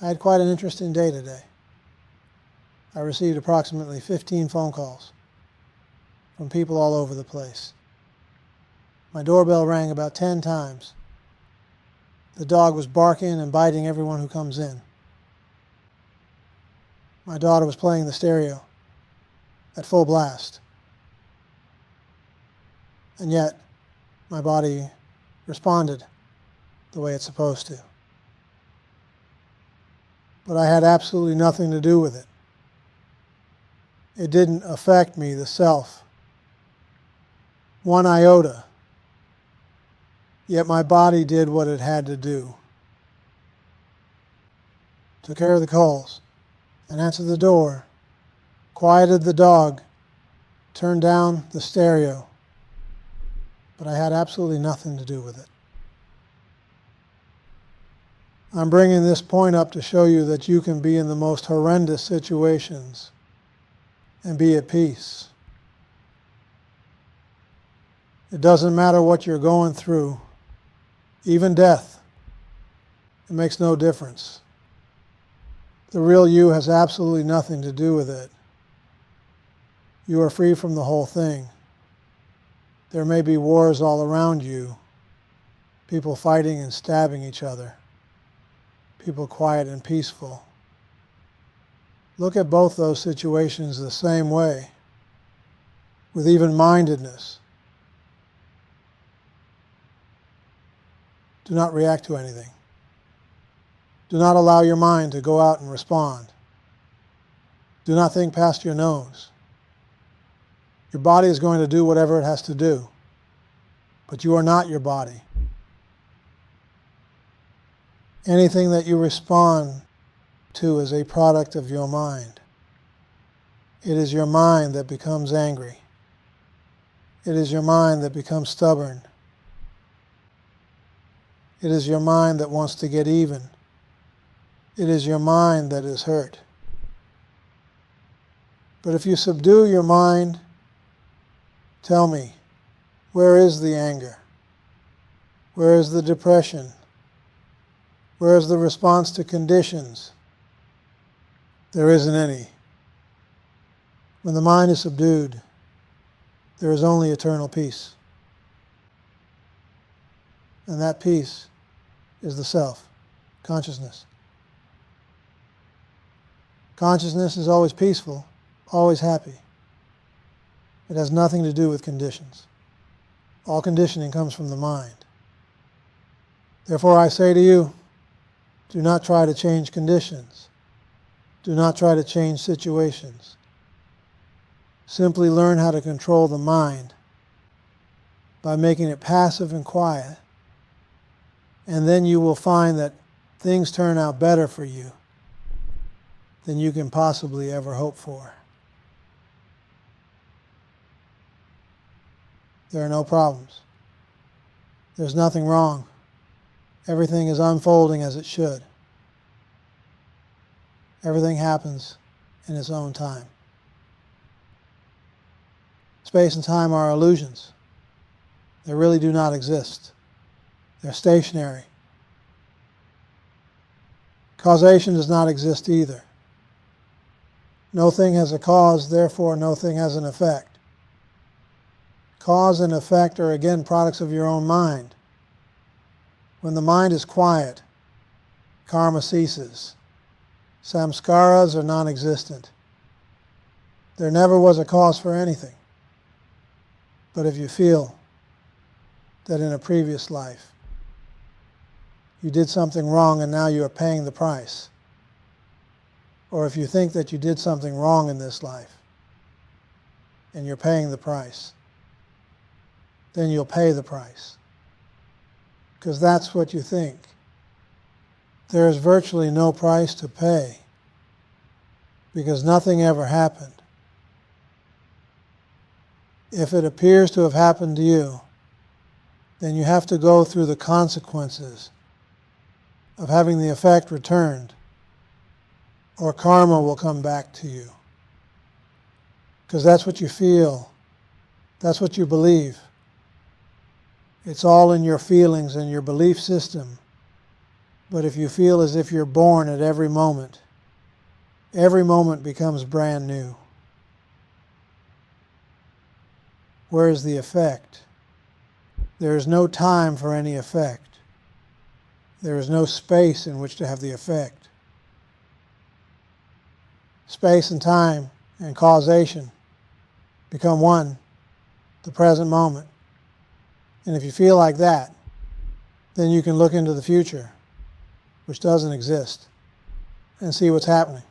I had quite an interesting day today. I received approximately 15 phone calls from people all over the place. My doorbell rang about 10 times. The dog was barking and biting everyone who comes in. My daughter was playing the stereo at full blast. And yet, my body responded the way it's supposed to. But I had absolutely nothing to do with it. It didn't affect me, the self, one iota. Yet my body did what it had to do. Took care of the calls and answered the door, quieted the dog, turned down the stereo. But I had absolutely nothing to do with it. I'm bringing this point up to show you that you can be in the most horrendous situations and be at peace. It doesn't matter what you're going through, even death. It makes no difference. The real you has absolutely nothing to do with it. You are free from the whole thing. There may be wars all around you, people fighting and stabbing each other, people quiet and peaceful. Look at both those situations the same way, with even-mindedness. Do not react to anything. Do not allow your mind to go out and respond. Do not think past your nose. Your body is going to do whatever it has to do, but you are not your body. Anything that you respond to is a product of your mind. It is your mind that becomes angry. It is your mind that becomes stubborn. It is your mind that wants to get even. It is your mind that is hurt. But if you subdue your mind, tell me, where is the anger? Where is the depression? Where is the response to conditions? There isn't any. When the mind is subdued, there is only eternal peace. And that peace is the self, consciousness. Consciousness is always peaceful, always happy. It has nothing to do with conditions. All conditioning comes from the mind. Therefore I say to you, do not try to change conditions. Do not try to change situations. Simply learn how to control the mind by making it passive and quiet, and then you will find that things turn out better for you than you can possibly ever hope for. There are no problems. There's nothing wrong. Everything is unfolding as it should. Everything happens in its own time. Space and time are illusions. They really do not exist. They're stationary. Causation does not exist either. No thing has a cause, therefore no thing has an effect. Cause and effect are again products of your own mind. When the mind is quiet, karma ceases. Samskaras are non-existent. There never was a cause for anything. But if you feel that in a previous life you did something wrong and now you are paying the price, or if you think that you did something wrong in this life and you're paying the price, then you'll pay the price. Because that's what you think. There is virtually no price to pay because nothing ever happened. If it appears to have happened to you, then you have to go through the consequences of having the effect returned, or karma will come back to you. Because that's what you feel. That's what you believe. It's all in your feelings and your belief system But if you feel as if you're born at every moment becomes brand new. Where is the effect? There is no time for any effect. There is no space in which to have the effect. Space and time and causation become one, the present moment. And if you feel like that, then you can look into the future, which doesn't exist, and see what's happening.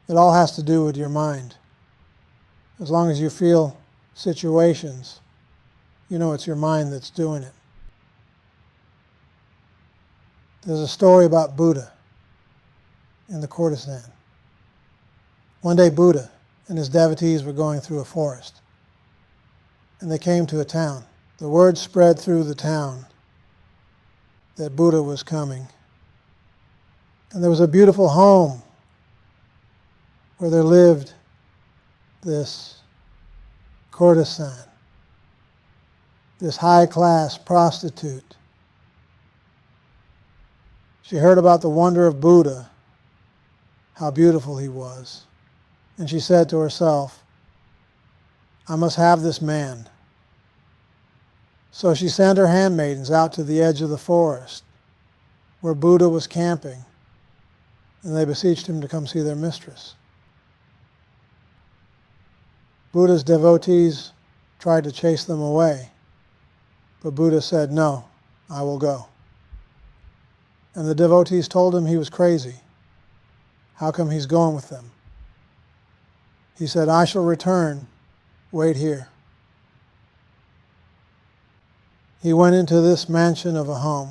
It all has to do with your mind. As long as you feel situations, you know it's your mind that's doing it. There's a story about Buddha in the courtesan. One day Buddha and his devotees were going through a forest, and they came to a town. The word spread through the town that Buddha was coming. And there was a beautiful home where there lived this courtesan, this high-class prostitute. She heard about the wonder of Buddha, how beautiful he was. And she said to herself, I must have this man. So she sent her handmaidens out to the edge of the forest where Buddha was camping, and they beseeched him to come see their mistress. Buddha's devotees tried to chase them away, but Buddha said, no, I will go. And the devotees told him he was crazy. How come he's going with them? He said, I shall return. Wait here. He went into this mansion of a home,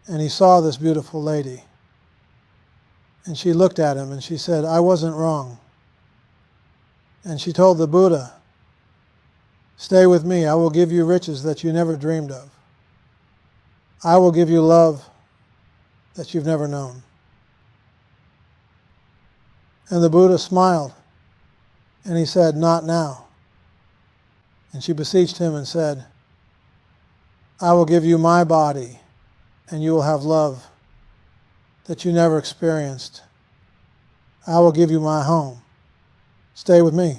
and he saw this beautiful lady. And she looked at him and she said, I wasn't wrong. And she told the Buddha, stay with me. I will give you riches that you never dreamed of. I will give you love that you've never known. And the Buddha smiled, and he said, not now. And she beseeched him and said, I will give you my body, and you will have love that you never experienced. I will give you my home. Stay with me,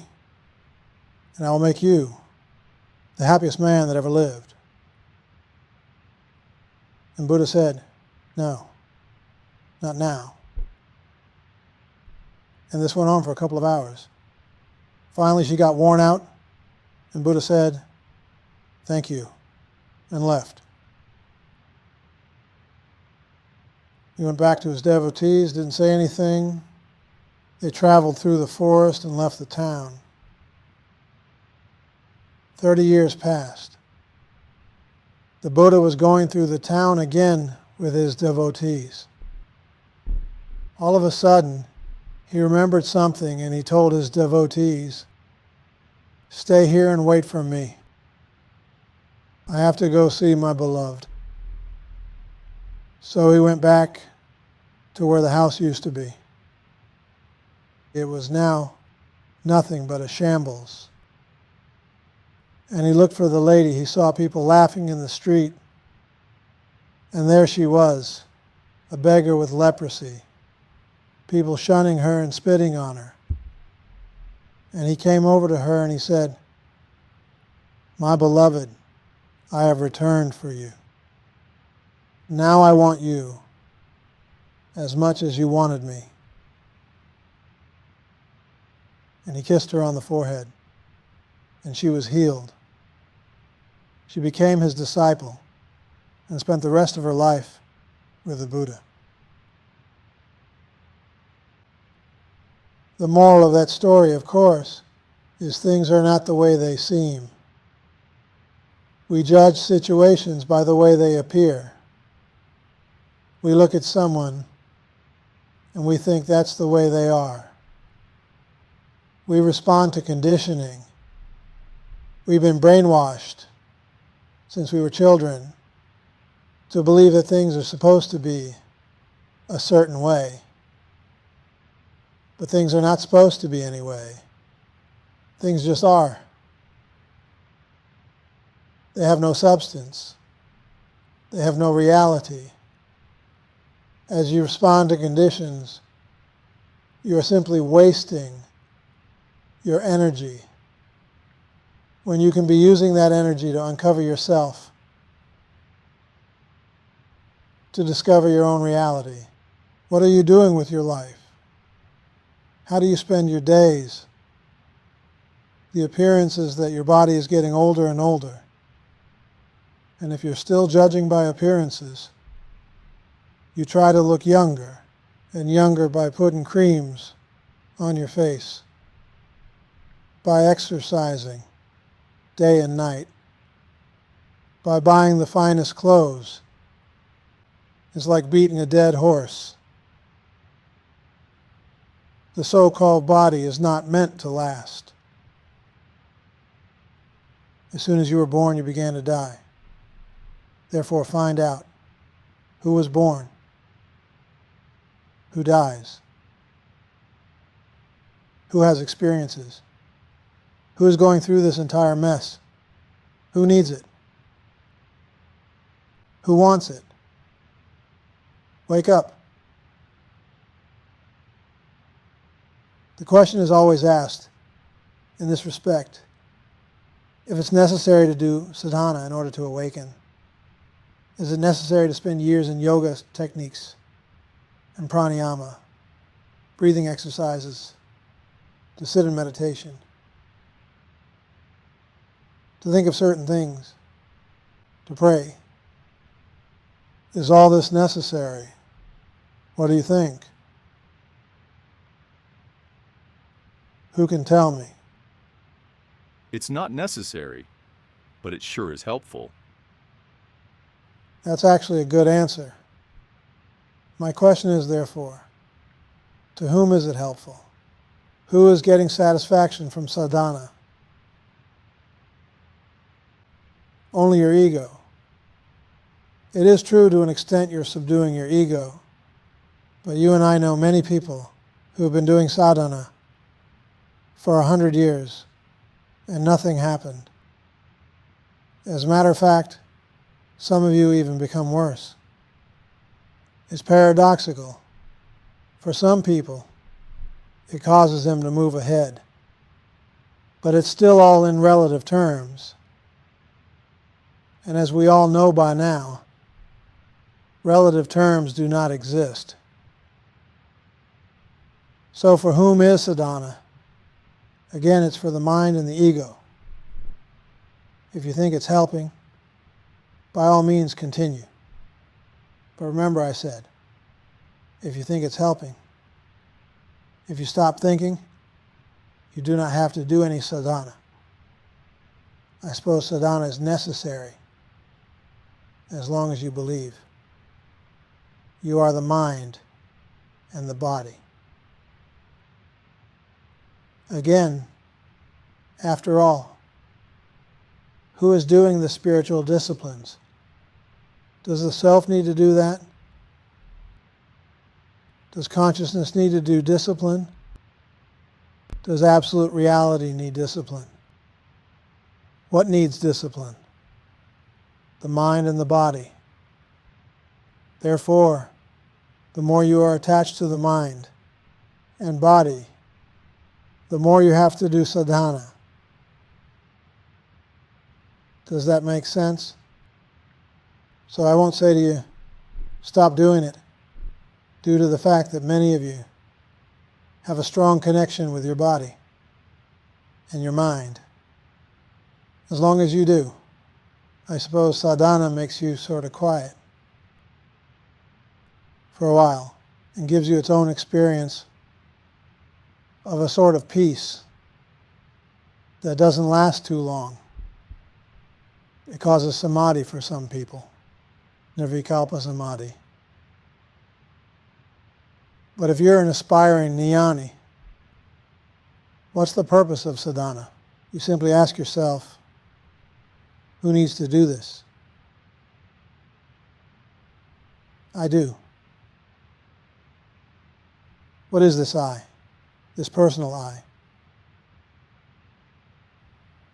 and I will make you the happiest man that ever lived. And Buddha said, no, not now. And this went on for a couple of hours. Finally, she got worn out, and Buddha said, thank you, and left. He went back to his devotees, didn't say anything. They traveled through the forest and left the town. 30 years passed. The Buddha was going through the town again with his devotees. All of a sudden, he remembered something, and he told his devotees, stay here and wait for me. I have to go see my beloved. So he went back to where the house used to be. It was now nothing but a shambles. And he looked for the lady. He saw people laughing in the street. And there she was, a beggar with leprosy. People shunning her and spitting on her. And he came over to her and he said, my beloved, I have returned for you. Now I want you as much as you wanted me. And he kissed her on the forehead, and she was healed. She became his disciple and spent the rest of her life with the Buddha. The moral of that story, of course, is things are not the way they seem. We judge situations by the way they appear. We look at someone and we think that's the way they are. We respond to conditioning. We've been brainwashed since we were children to believe that things are supposed to be a certain way. But things are not supposed to be anyway. Things just are. They have no substance. They have no reality. As you respond to conditions, you are simply wasting your energy when you can be using that energy to uncover yourself, to discover your own reality. What are you doing with your life? How do you spend your days? The appearance is that your body is getting older and older. And if you're still judging by appearances, you try to look younger and younger by putting creams on your face, by exercising day and night, by buying the finest clothes. It's like beating a dead horse. The so-called body is not meant to last. As soon as you were born, you began to die. Therefore, find out who was born, who dies, who has experiences, who is going through this entire mess, who needs it, who wants it. Wake up. The question is always asked in this respect, if it's necessary to do sadhana in order to awaken. Is it necessary to spend years in yoga techniques and pranayama, breathing exercises, to sit in meditation, to think of certain things, to pray? Is all this necessary? What do you think? Who can tell me? It's not necessary, but it sure is helpful. That's actually a good answer. My question is, therefore, to whom is it helpful? Who is getting satisfaction from sadhana? Only your ego. It is true to an extent you're subduing your ego, but you and I know many people who have been doing sadhana for 100 years and nothing happened. As a matter of fact, some of you even become worse. It's paradoxical. For some people, it causes them to move ahead, but it's still all in relative terms. And as we all know by now, relative terms do not exist. So for whom is sadhana? Again, it's for the mind and the ego. If you think it's helping, by all means continue. But remember, I said, if you think it's helping, if you stop thinking, you do not have to do any sadhana. I suppose sadhana is necessary as long as you believe. You are the mind and the body. Again, after all, who is doing the spiritual disciplines? Does the self need to do that? Does consciousness need to do discipline? Does absolute reality need discipline? What needs discipline? The mind and the body. Therefore, the more you are attached to the mind and body, the more you have to do sadhana. Does that make sense? So I won't say to you, stop doing it, due to the fact that many of you have a strong connection with your body and your mind. As long as you do, I suppose sadhana makes you sort of quiet for a while and gives you its own experience of a sort of peace that doesn't last too long. It causes samadhi for some people, nirvikalpa samadhi. But if you're an aspiring jnani, what's the purpose of sadhana? You simply ask yourself, who needs to do this? I do. What is this I? This personal I?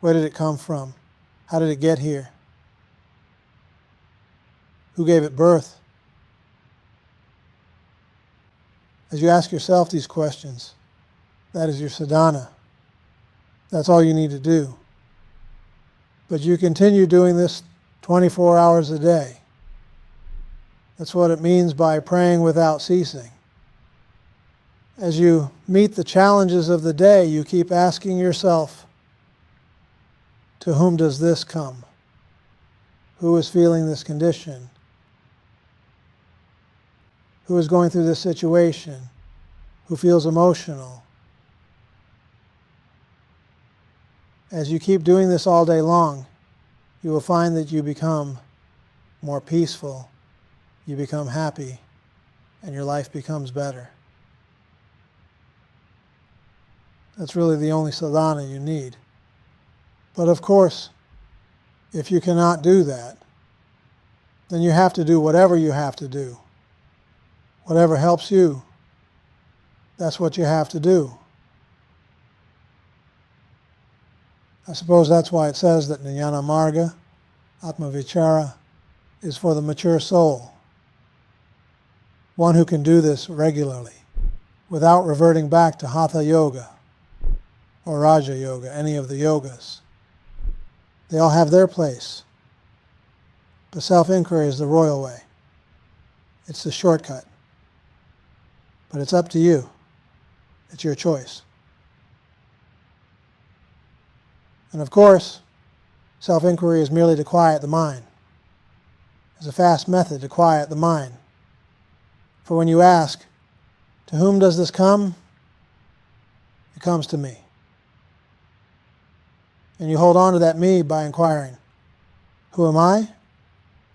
Where did it come from? How did it get here? Who gave it birth? As you ask yourself these questions, that is your sadhana. That's all you need to do. But you continue doing this 24 hours a day. That's what it means by praying without ceasing. As you meet the challenges of the day, you keep asking yourself, to whom does this come? Who is feeling this condition? Who is going through this situation? Who feels emotional? As you keep doing this all day long, you will find that you become more peaceful, you become happy, and your life becomes better. That's really the only sadhana you need. But of course, if you cannot do that, then you have to do whatever you have to do. Whatever helps you, that's what you have to do. I suppose that's why it says that Jnana Marga, Atma Vichara, is for the mature soul. One who can do this regularly, without reverting back to Hatha Yoga or Raja Yoga, any of the yogas. They all have their place. But self-inquiry is the royal way. It's the shortcut. But it's up to you. It's your choice. And of course, self-inquiry is merely to quiet the mind. It's a fast method to quiet the mind. For when you ask, to whom does this come? It comes to me. And you hold on to that me by inquiring, who am I?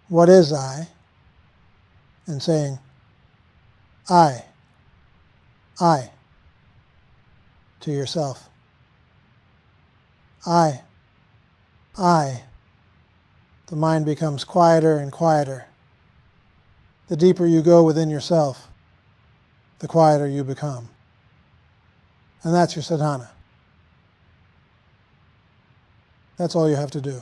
What is I? And saying, I, to yourself. I. The mind becomes quieter and quieter. The deeper you go within yourself, the quieter you become. And that's your sadhana. That's all you have to do.